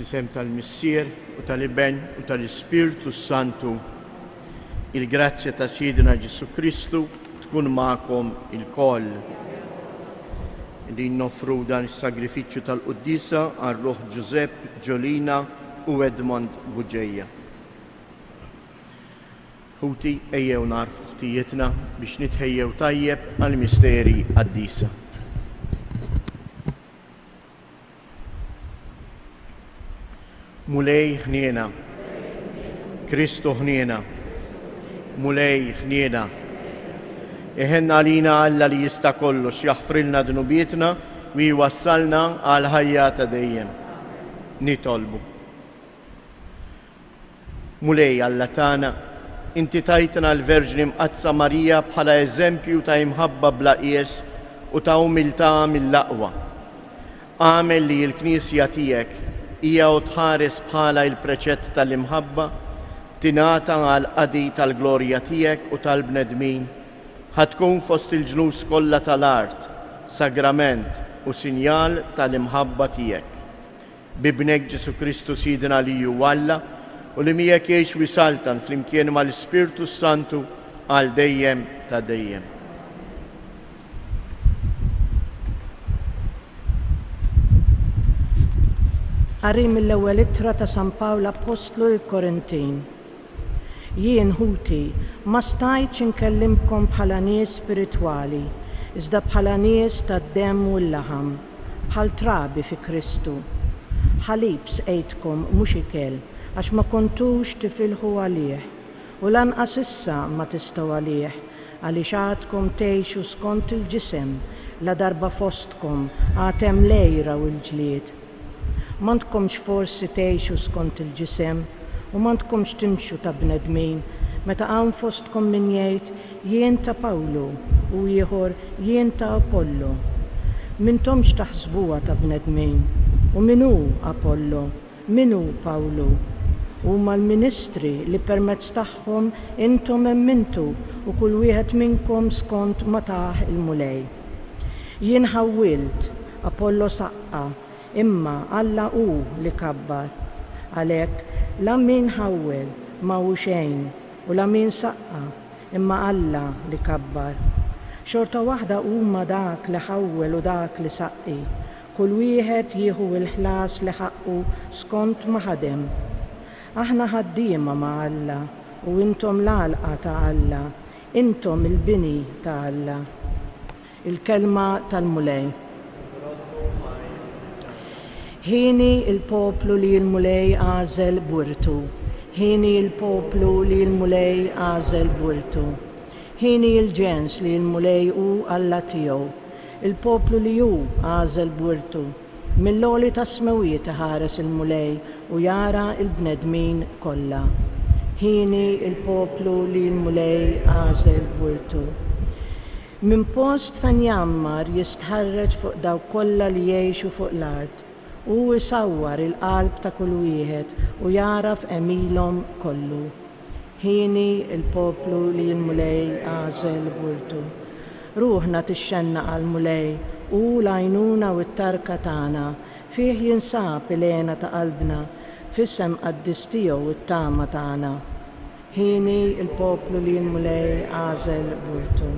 Fisem tal-Missier u tal-Iben u tal-Ispirtu Santu, il-grazzja ta' Sidna Ġesu Kristu tkun ma'kom il-koll. Li noffru dan is-sagrifiċċju tal-Quddisa għar-Ruħ Giuseppe Ġolina u Edmond Buġeja. Ħuti ejjew narfu ħtijietna biex nitħejjew tajjeb għall-misteri qaddisa. Mulej ħniena, Kristu ħniena, mulej ħniena. Iħenna għalina Alla li jista' kollox jaħfrilna dnubietna u jwassalna għal ħajja ta' dejjem. Nitolbu. Mulej Alla tagħna, inti tajtna l-Verġni Mqazza Marija bħala eżempju ta' imħabba bla qies u ta' umiltà mill-aqwa. Għamel li l-Knisja tiegħek hija u tħares bħala il-preċett tal-imħabba tingħata għal qadi tal-glorja tiegħek u tal-bnedmin ħatkun fost il-ġnus kollha tal-art, sagrament u sinjal tal-imħabba tiegħek. Bibnek Ġesu Kristu Sidna li hu Alla u li miegħek jgħix wisaltan flimkien mal-Ispirtu Santu għal dejjem ta' dejjem. Qari mill-ewwel ittra ta' San Pawl Apostlu l-Korintin. Jien Ħuti ma stajtx inkellimkom bħala nies spiritwali, iżda bħala nies tad-demm u l-laħam, bħal trabi fi Kristu. Ħalib sqejtkom mhux ikel, għax ma kontux tifilħu għalih, u lanqas issa ma tistgħu għalih, għaliex għadkom tgħixu skont il-ġisem la darba fostkom għatem lejra u l-ġlied. M'għandkomx forsi tgħixu skont il-ġisem u m'għandkomx timxu ta' bnedmin, meta hawn fostkom min jgħid jien ta' Pawlu u ieħor jien ta' Apollo. M'intomx taħsbuha ta' bnedmin, u min hu Apollo, min hu Pawlu. Huma l-ministri li permezz tagħhom intom emmintu u kull wieħed minnkom skont ma tah il-mulej. Jien ħawwilt, Apollo saqqa, imma Alla hu li kabbar. Għalhekk la min ħawwel ma hu xejn u la min saqqa, imma Alla li kabbar. Xorta waħda huma dak li ħawwel u dak li saqqi, kull wieħed jieħu l-ħlas li ħaqqu skont ma ħadem. Aħna ħaddiema ma' Alla u intom l-għalqa ta' Alla, intom il-bini ta' Alla. Il-kelma tal-mulej. Ħini il-poplu li l-mulej għażel burtu, ħini il-poplu li l-mulej għażel burtu, ħini il-ġens li l-mulej hu Alla tiegħu, il-poplu li hu għażel burtu, mill-għoli ta' smewiet iħares il-mulej u jara il-bnedmin kollha. Ħini il-poplu li l-mulej għażel burtu. Min post fejn jammar jistħarreġ fuq dawk kollha li jgħixu fuq l-art, u jsawwar il-qalb ta' kull wieħed u jaraf emilhom kollu. Ħini il-poplu li l-mulej għażel burtu. Ruħna tixxenna għall-mulej u l-għajnuna u t-tarka tagħna fih jinsab il-għena ta' qalbna fis-sem qaddis tiegħu u t-tama tagħna. Ħini il-poplu li l-mulej għażel burtu.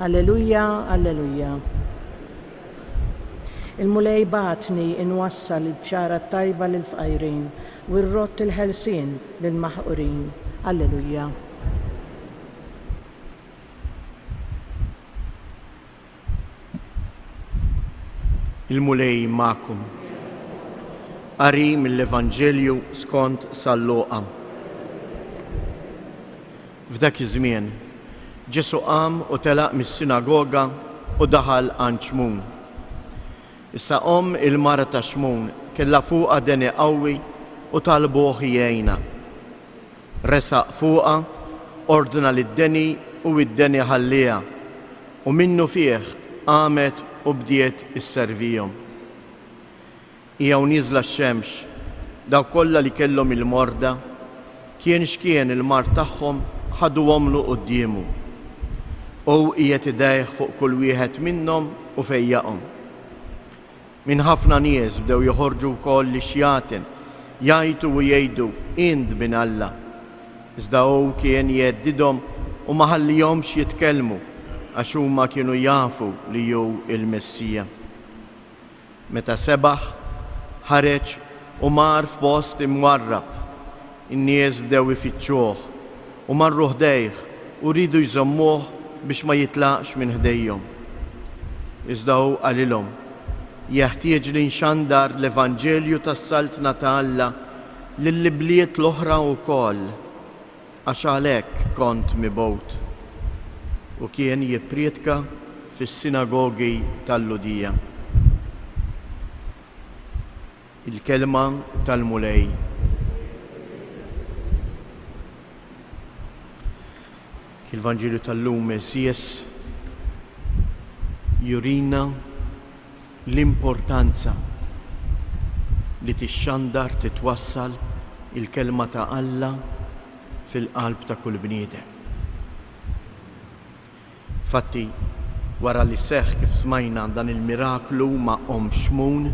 Alleluja, alleluja. Il-mulej batni inwassal il-bxara tajba lil-fqajrin u r-rott il-ħelsien lil-maħqurin. Alleluja. Il-mulej ma'kum. Qari mill-Evanġelju skont San Luqa. F'dak iż-żmien Ġesu qam u telaq mis-sinagoga u daħal għand Xmun. Issa il-mara ta' Xmun kellha fuqha deni qawwi u talbuh jgħinha. Resaq fuqha, ordna lid-deni u id-deni ħalliha u minnu fih qamet u bdiet isservihom. Hija nieżla x-xemx, daw kollha li kellhom il-morda, kien x'kien il-mar tagħhom ħaduhomlu qudiemu. U qiegħed idejh fuq kull wieħed minnhom u fejjaqhom. Minn ħafna nies bdew joħorġu wkoll li xjaten jajtu u jgħidu int bin Alla. Iżda hu kien jeddidhom u ma ħallihomx jitkellmu għax huma kienu jafu li hu il-Messija. Meta sebaħ ħareġ u mar f'post imwarrab, in-nies bdew ifittxuh u marru ħdejh u rridu jżommuh biex ma jitlaqx minn ħdejhom. Iżda hu qalilhom jeħtieġ li nxandar l-Evanġelju tas-Saltna ta' Alla lill-bliet l-oħra wkoll għax għalhekk kont mibgħut. U kien jippriedka fis-sinagogi tal-Ludija. Il-kelma tal-mulej. Il-Vanġilju tal-lum Messias jurina l-importanza li tixxandar titwassal il-kelma ta' Alla fil-qalb ta' kull bniedem. Fatti, wara li seħħ kif smajna dan il-miraklu ma' Xmun,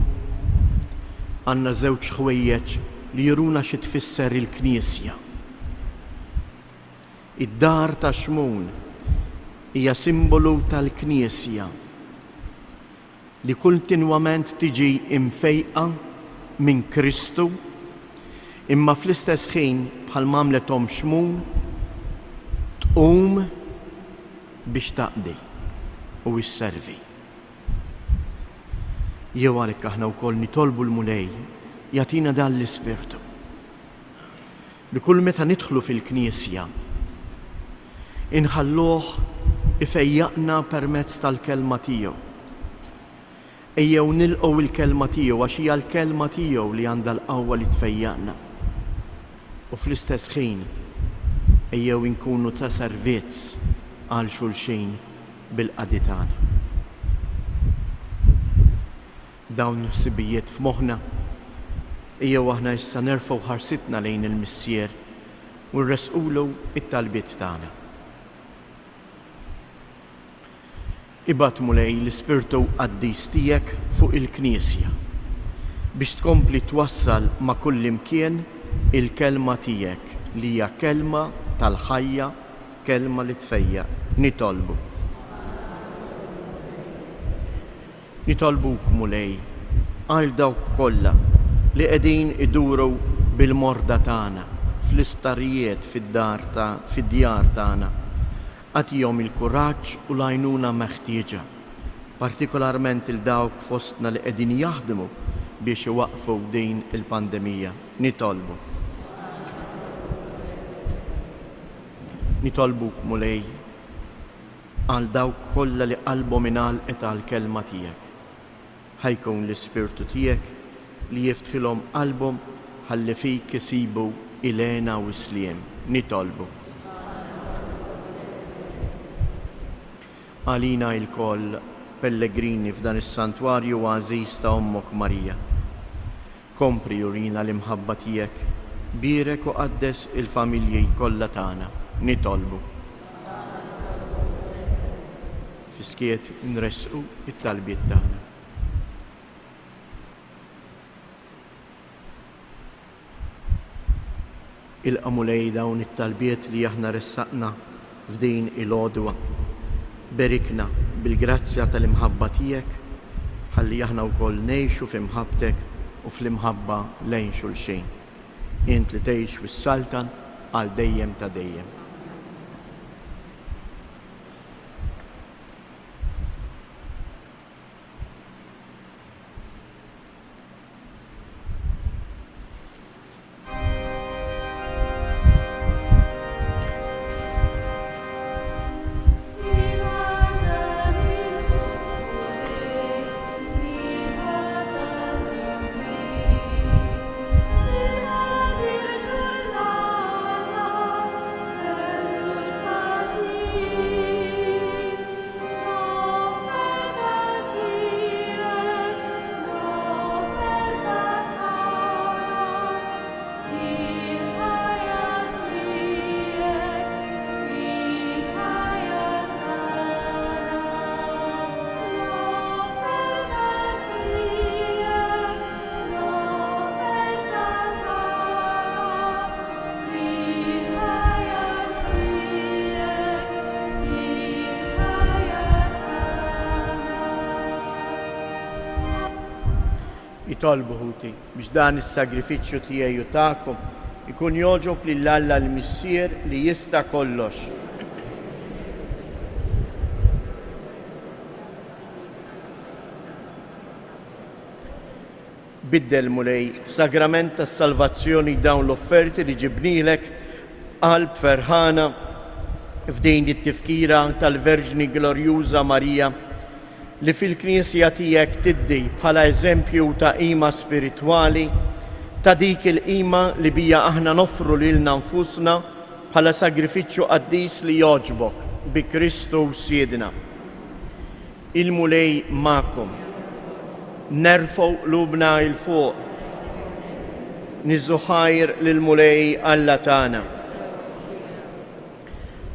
għandna żewġ ħwejjeġ li juruna xi tfisser il-Knisja. Id-dar ta' Xmun hija simbolu tal-Knisja li kultinwament tiġi imfejqa minn Kristu, imma fl-istess ħin bħal mamlet Xmun tqum biex taqdi u isservi. Jew għalhekk aħna wkoll nitolbu l-mulej jagħtina dan l-ispirtu li kull meta nidħlu fil-Knisja inħalluh ifejjaqna permezz tal-kelma tiegħu. Ejjew nilqgħu il-kelma tiegħu għax hija l-kelma tiegħu li għandha l-qawwa li tfejjaqna. U fl-istess ħin ejjew inkunu ta' servizz għal xulxin bil-qadi tagħna. Dawn is-sibijiet f'moħħna ejjew aħna issa nerfgħu ħarsitna lejn il-Missier u nresqulu it-talbiet tagħna. Ibgħat mulej l-Ispirtu Qaddis tiegħek fuq il-Knisja biex tkompli twassal ma' kull imkien il-kelma tiegħek li hija kelma tal-ħajja, kelma li tfejjaq. Nitolbuk mulej għal dawk kollha li qegħdin iduru bil-morda tagħna fl-istarijiet fid-djar tagħna. Għatihom il-kuraġġ u l-għajnuna meħtieġa, partikolarment il-dawk fostna li qegħdin jaħdmu biex iwaqfu din il-pandemija. Nitolbuk mulej għal dawk kollha li qalbhom ingħalqet għall-kelma tiegħek. Ħajkun l-Ispirtu tiegħek li jiftħilhom qalbhom ħalli fik isibu ilena u sliem. Nitolbu. Għalina il-koll pellegrini f'dan is-santwarju għażiż ta' Ommok Marija. Kompri jurina l-imħabba tiegħek, birek u qaddes il-familji kollha tagħna. Nitolbu. Fiskiet nresqu it-talbiet tagħna. Ilqa' mulej dawn it-talbiet li aħna ressaqna f'din il-għodwa. Berikna bil-grazzja tal-imħabba tiegħek ħalli aħna wkoll ngħixu f'imħabbtek u fl-imħabba lejn xulxejn. Int li tgħix fis-Saltan għal dejjem ta' dejjem. nitolbu ħuti biex dan is-sagrifiċċju tiegħi u tagħkom ikun joġob lill-Alla l-Missier li jista' kollox. Biddel mulej f'sagrament tas-salvazzjoni dawn l-offerti li ġibnilek qalb ferħana f'din it-tifkira tal-Verġni Glorjuża Marija li fil-Knisja tiegħek tiddi bħala eżempju ta' qima spiritwali ta' dik il-qima li bija aħna nofru lilna nfusna bħala sagrifiċċju qaddis li joġbok bi Kristu Siedna. Il-mulej ma'kom. Nerfgħu qlubna il fuq. Niżu ħajr lill-mulej Alla tagħna.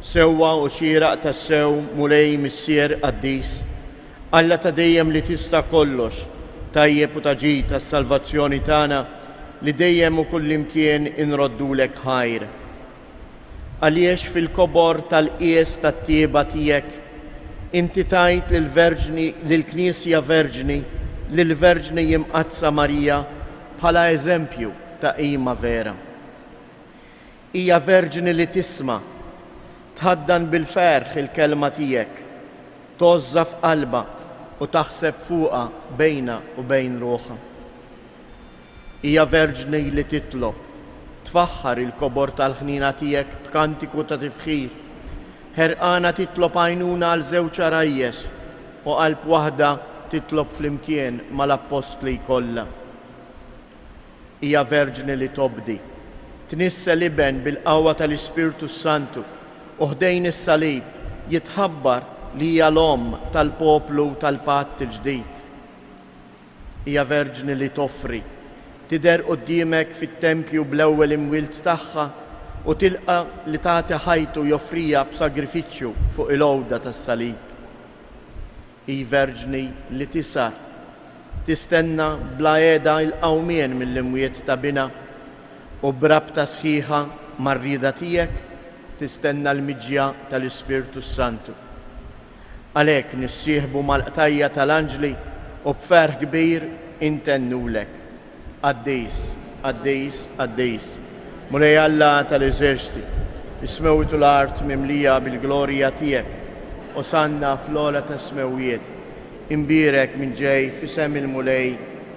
Sewwa u xieraq tas-sew mulej missier qaddis. Alla ta' dejjem li tista' kollox, tajjeb u taġi tas-salvazzjoni tagħna li dejjem u kullimkien inroddulek ħajr. Għaliex fil-kobor tal-qies tat-tieba tiegħek inti tajt lill-Knisja Verġni lill-Verġni Jimqazza Marija bħala eżempju ta' qima vera. Hija Verġni li tisma' tħaddan bil-ferħ il-kelma tiegħek, tożza f'qalba u taħseb fuqha bejna u bejn ruħha. Hija Verġni li titlob, tfaħħar il-kobor tal-ħnina tiegħek b'kantiku ta' tifħir, ħerqana titlob għajnuna għal żewġ arajjes u qalb waħda titlob flimkien mal-Apostli kollha. Hija Verġni li tobdi, tnissel iben bil-qawwa tal-Ispirtu Santu u ħdejn is-salib jitħabbar li hija l-omm tal-poplu tal-Patt il-ġdid. Hija Verġni li toffri, tidher quddiemek fit-tempju bl-ewwel imwilt tagħha u tilqa li tagħti ħajtu joffrija b'sagrifiċċju fuq il-għowda tas-salib. Hi Verġni li tisar, tistenna bla qiegħda il-qawmien mill-imwiet ta' bina u brabta sħiħa mar-rieda tiegħek tistenna l-miġja tal-Ispirtu Santu. Għalhekk nissieħbu mal-qtajja tal-anġli u b'ferħ kbir intennulek. Għaddejs, għaddejs, għaddejs. Mulej Alla tal-eżerċiti, ismewtu l-art mimlija bil-glorja tiegħek u sanna fl-ola ta' smewijiet. Imbirek minn ġej f'isem il-mulej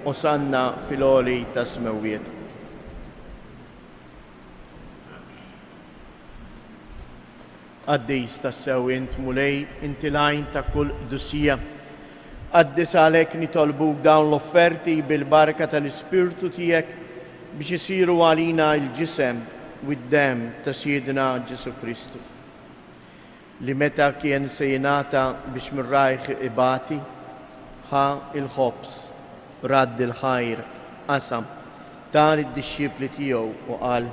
u sanna fil-oli ta' smewijiet. Għaddejs tas-sew int mulej inti lajn ta' kull qdusija. Qaddis għalhekk nitolbuk dawn l-offerti bil-barka tal-Ispirtu tiegħek biex isiru għalina l-ġisem u d-dem ta' Siedna Ġesu Kristu. Li meta kien se jingħata biex mir-rajħ ibati, ħa il-ħobs, radd il-ħajr, qasam, tal id-dixxipli tiegħu u qal: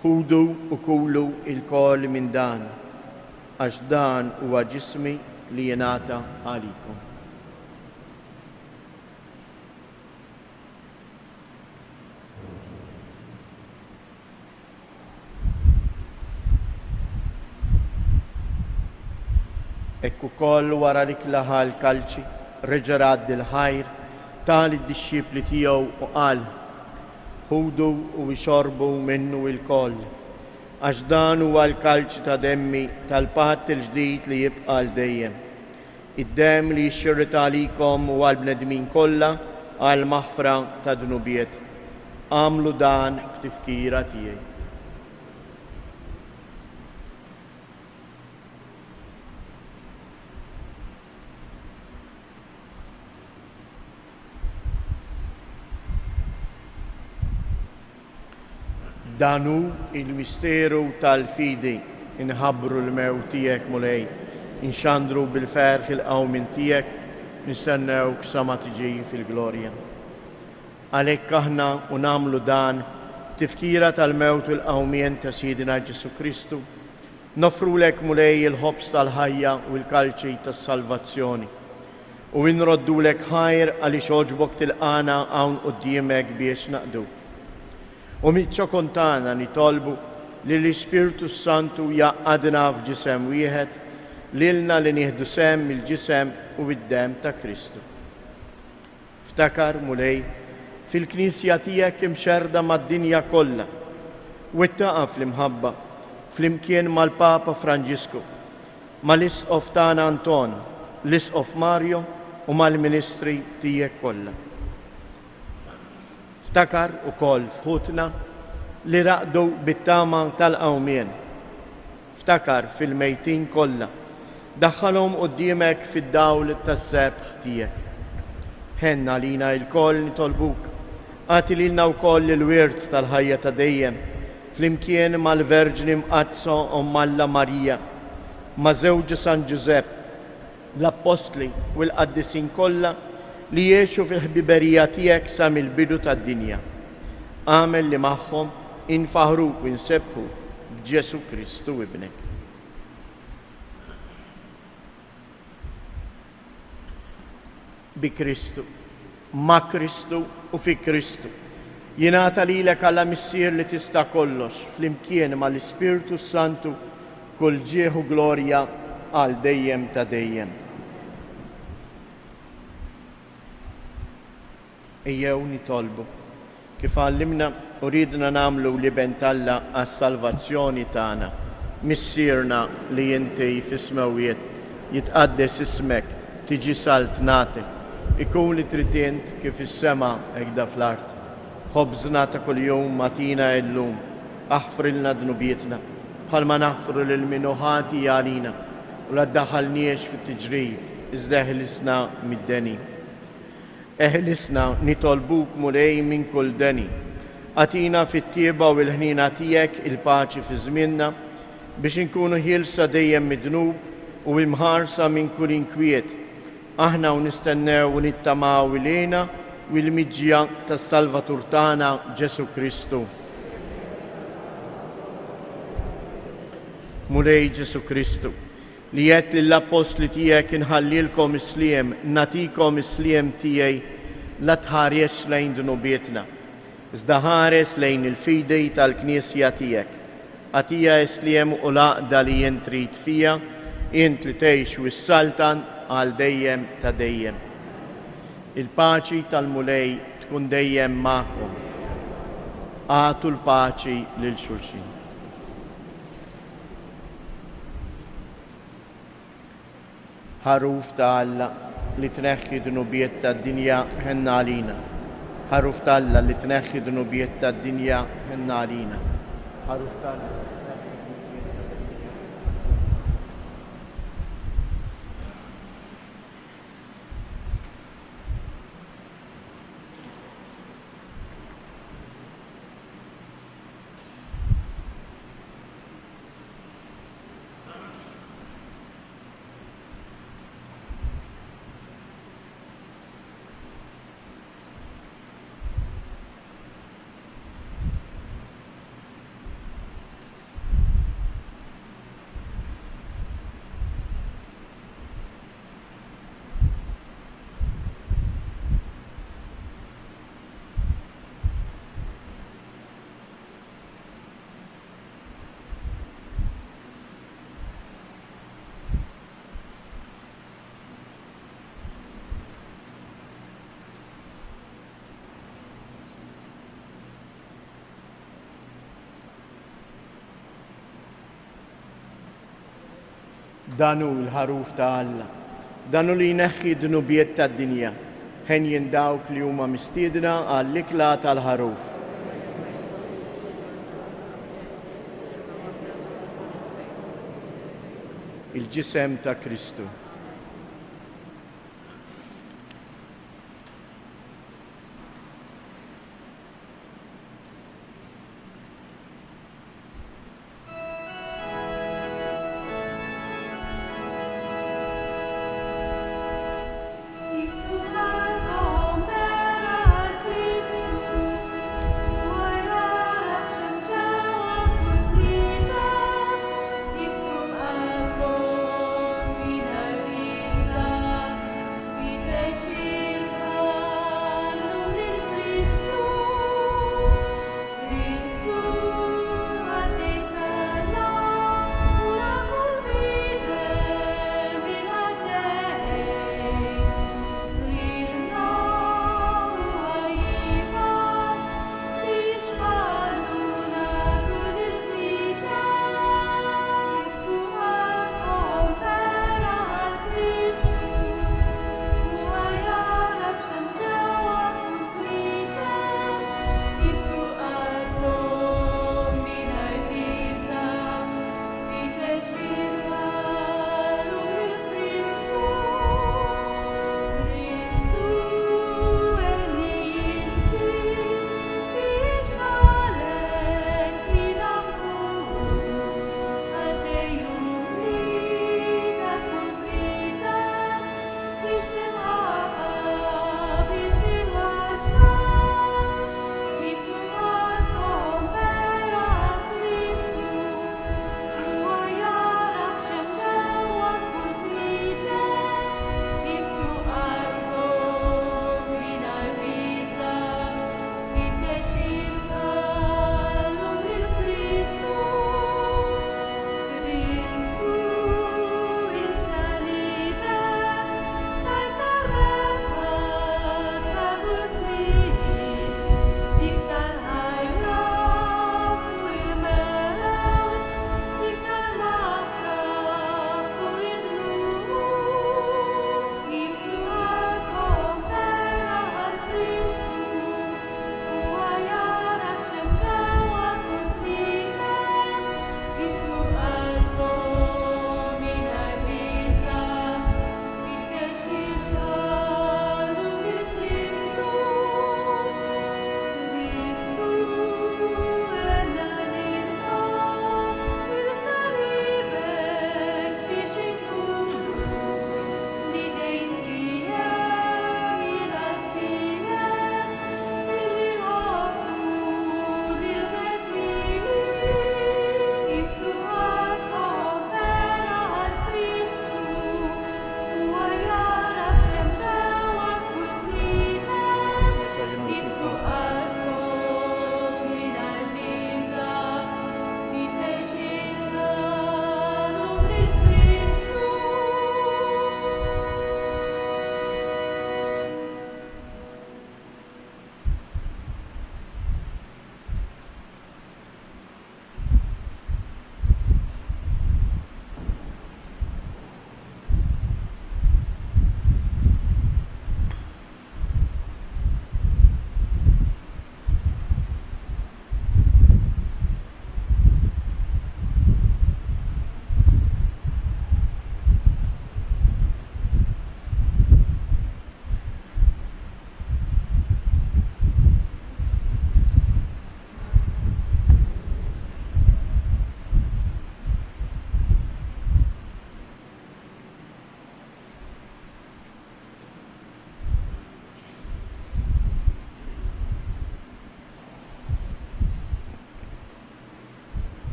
Ħudu u kulu il-kol minn dan, għax dan huwa ġismi li jingħata għalikom. Ekku koll wara li klaħa l-kalċi, reġa' radd il-ħajr, tal id-dixxipli tiegħu u qal: Ħudu u xorbu minnu il-koll, għax dan huwa l-kalċi ta' demmi tal-Patt il-ġdid li jibqa' l dejjem. Id-demm li jixxirrita għalikom u għall-bnedmin kollha għal maħfra ta' dnubiet. Għamlu dan f'tifkira tiegħi. Danu il-misteru tal-fidi inħabbru l-mewt tiegħek mulej, inxandru bil-ferħ il-qawmin tiegħek, nistennewk sa ma tiġi fil-glorja. Għalhekk aħna u nagħmlu dan tifkira tal-mewt u l-qawmien ta' Siedna Ġesu Kristu, nofrulek mulej il-ħobs tal-ħajja u l-kalċi tas-salvazzjoni u nroddulek ħajr għaliex oġbok tilqana hawn quddiemek biex naqduk. U mitċo kontana nitolbu li l-Ispirtu Santu jaqadna f'ġisem wieħed lilna li nieħdu sem il-ġisem u id-dem ta' Kristu. Ftakar mulej fil-Knisja tiegħek imxerda mad-dinja kollha u ittaqa' fl-imħabba flimkien mal-Papa Franġisku, mal-Isqof tagħna Anton, l-Isqof Mario u mal-Ministri tiegħek kollha. Ftakar ukoll fħutna li raqdu bit-tama tal-qawmien. Ftakar fil-mejtin kollha, daħħalhom quddiemek fid-dawl tas-sebħ tiegħek. Ħenna lina l-koll nitolbuk, għati lilna wkoll il-wirt tal-ħajja ta' dejjem, flimkien mal-Verġni Mqazzo u Malla Marija, ma' żewġ San Giuseppe, l-Apostli u l-Qaddisin kollha li jgħixu fil-ħbiberija tiegħek sa mill-bidu tad-dinja. Għamel li magħhom infaħruk u nsebħu b'Ġesu Kristu ibnek. Bi Kristu, ma' Kristu u fi Kristu. Jingħata lilek għala missier li tista' kollox flimkien mal-Ispirtu Santu kull ġieħ u glorja għal dejjem ta' dejjem. Ejjew nitolbu kif għallimna u ridna nagħmlu li bentalla għas-salvazzjoni tagħna. Missierna li inti fis-smawiet jitqaddes ismek, tiġi saltnatek, ikun li tritient kif is-sema hekk da fl-art. Ħobżna ta' kuljum matina llum, aħfrilna dnubietna bħalma naħfru lil minuħati għalina u la ddaħħalniex fit-tiġrib iżda eħlisna mid-deni. Eħlisna nitolbuk mulej minn kull deni. Għatina fit-tieba u l-ħnina tiegħek il-paċi fi żmienna biex inkunu ħielsa dejjem mid-dnub u imħarsa minn kull inkwiet. Aħna u nistennew u nittamaw ilejna u l-miġġija tas-Salvatur tagħna Ġesu Kristu. Mulej Ġesu Kristu, li qed lill-Apostli tiegħek inħallilkom isliem, natikom isliem tiegħi la tħares lejn dnubietna, iżda ħares lejn il-fidej tal-Knisja tiegħek. Għatija isliem u laqda li jien trid fija, int li tgħix wis-saltan għal dejjem ta' dejjem. Il-paċi tal-mulej tkun dejjem magħkom. Għatu l-paċi lil xulxin. Ħaruf ta' Alla li tneħħi dnubiet tad-dinja ħenna għalina. Ħaruf ta' Alla li tneħħi dnubiet tad-dinja ħenna għalina. Ħaruf ta' Alla. Danu l-ħaruf ta' Alla, danu li jneħħi dnubiet tad-dinja, ħen dawk li huma mistiedna għall-ikla tal-ħaruf. Il-ġisem ta' Kristu. Amen.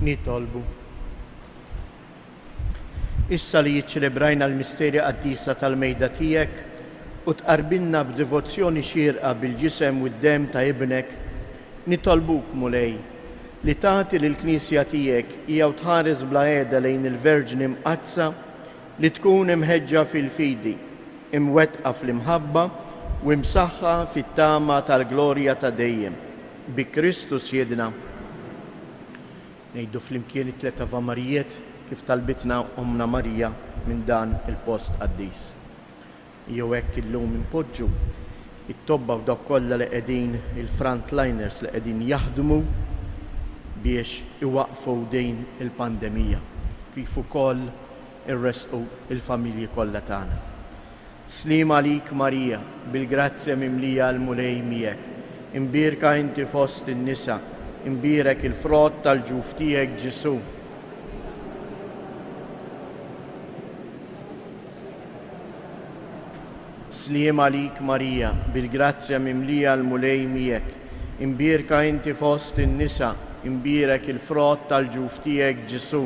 Nitolbu. Issa li jiċċelebrajna l-misterja qaddisa tal-mejda tiegħek u tqarbilna b'devozzjoni xierqa bil-ġisem u d-dem ta' ibnek, nitolbuk mulej li tagħti lill-Knisja tiegħek hija tħares bla qiegħda lejn il-Verġni mqazza li tkun imħeġġa fil-fidi, imwettqa fl-imħabba u msaħħa fit-tama tal-glorja ta' dejjem. Bi Kristus jedna. Ngħidu flimkien it-tliet Avamarijiet kif talbitna Omna Marija minn dan il-post qaddis. Jew hekk illum impoġġu it-tobba f'dawk kollha li qegħdin il-frontliners li qegħdin jaħdmu biex iwaqfu din il-pandemija, kif ukoll irresqu il-familji kollha tagħna. Slim għalik Marija, bil-grazzja mimlija l-mulej miegħek, imbierka inti fost in-nisa, imbierek il-frott tal-ġuf tiegħek Ġesu. Slim għalik Marija, bil-grazzja mimlija l-mulej miegħek, imbierka inti fost in-nisa, imbierek il-frott tal-ġuf tiegħek Ġesu.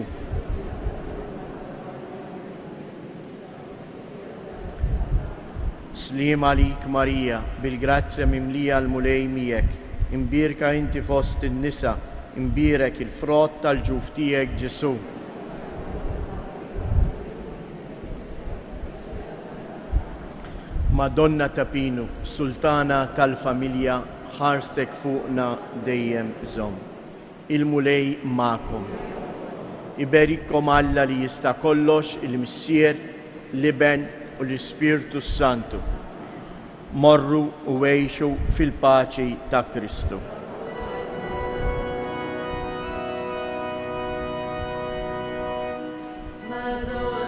Slim għalik Marija, bil-grazzja mimlija l-mulej miegħek, imbierka inti fost in-nisa, imbierek il-frott tal-ġuf tiegħek Ġesu. Madonna ta' Pinu, Sultana tal-familja, ħarstek fuqna dejjem żomm. Il-mulej ma'kom. Iberikkom Alla li jista' kollox, il-Missier, l-Iben u l-Ispirtu Santu. Morru u għejxu fil-paċi ta' Kristu. Madonna